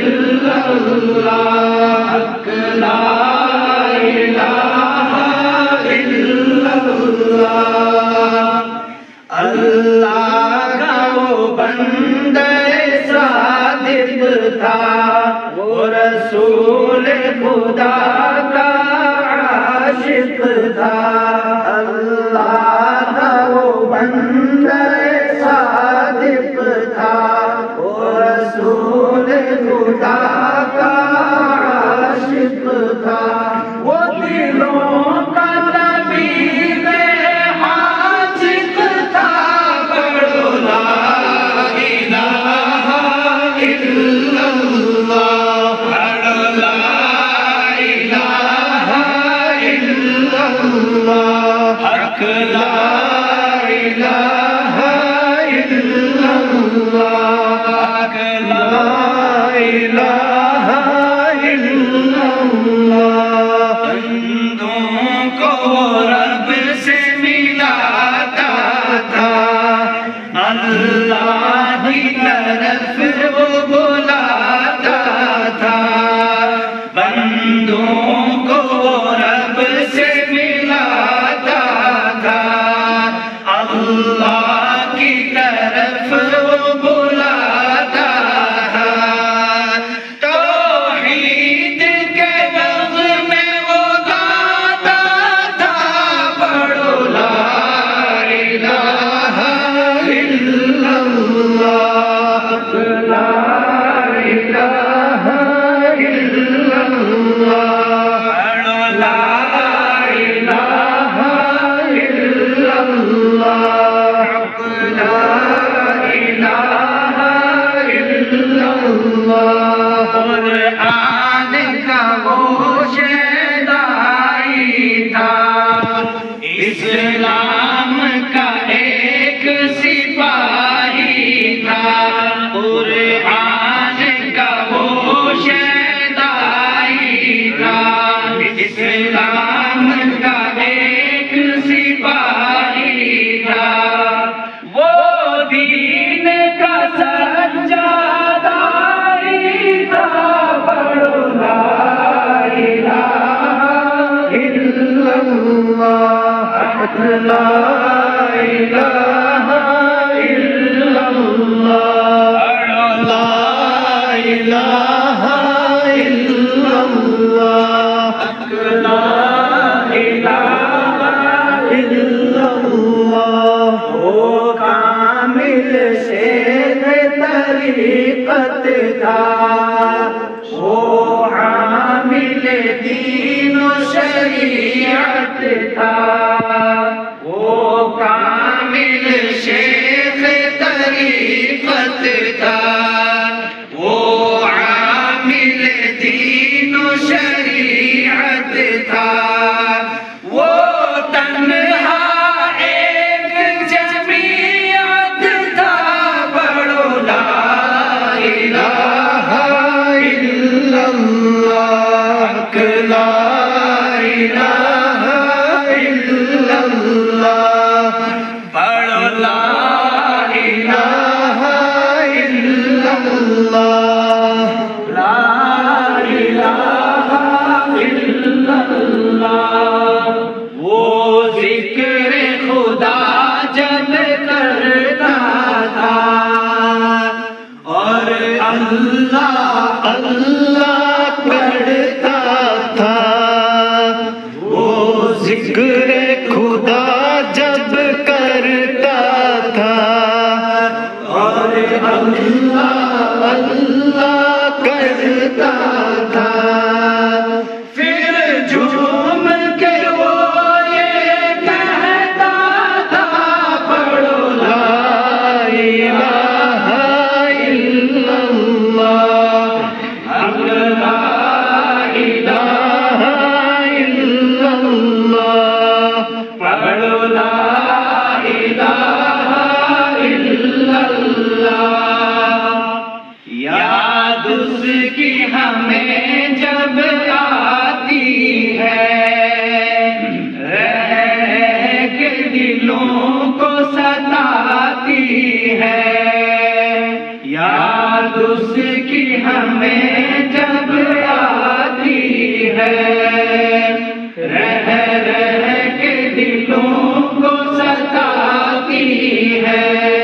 الا اللہ حق لا الہ الا اللہ اللہ کا وہ بندہ صادق تھا وہ رسول خدا کا عاشق تھا اللہ کا وہ بندہ صادق تھا وہ رسول خدا کا عاشق تھا وہ دلوں کا طبیب حاجت تھا پڑھو لا الہ الا اللہ پڑھو لا الہ الا اللہ حق لا الہ الا اللہ حق لا الہ الا اللہ بندوں کو رب سے ملاتا تھا اللہ کی طرف وہ بلاتا تھا بندوں کو رب سے ملاتا تھا اللہ کی طرف وہ بلاتا تھا توحید کے نغمے وہ گاتا تھا پڑھو لا الہ الا اللہ لا الہ الا اللہ پڑھو لا الہ الا اللہ لا الہ الا اللہ قرآن کا وہ شہدائی تھا اسلام کا ایک سپاہی تھا قرآن کا وہ شہدائی تھا اسلام کا ایک سپاہی تھا وہ دین کا سجادہ تھا پڑھو لا الہ الا اللہ حق لا الہ الا اللہ پڑھو لا الہ الا اللہ حق لا الہ الا اللہ وہ کامل شیخ طریقت تھا وہ عامل دین و شریعت تھا وہ کامل شیخ طریقت تھا وہ عامل دین و شریعت تھا وہ تنہا ایک جمعیت تھا پڑھو لا الہ الا اللہ حق لا الہ الا اللہ پڑھو لا الہ الا اللہ لا الہ الا اللہ وہ ذکر خدا جب کرتا تھا اور اللہ اللہ کرتا تھا وہ ذکر خدا جب کرتا تھا اور اللہ اللہ کرتا تھا پھر جھوم کے وہ یہ کہتا تھا پڑھو لا الہ الا اللہ حق لا الہ الا اللہ پڑھو لا الہ الا اللہ یاد اس کی ہمیں جب آتی ہے رہ کے دلوں کو ستاتی ہے یاد یاد اس کی ہمیں جب آتی ہے، رہ رہ کے دلوں کو ستاتی ہے۔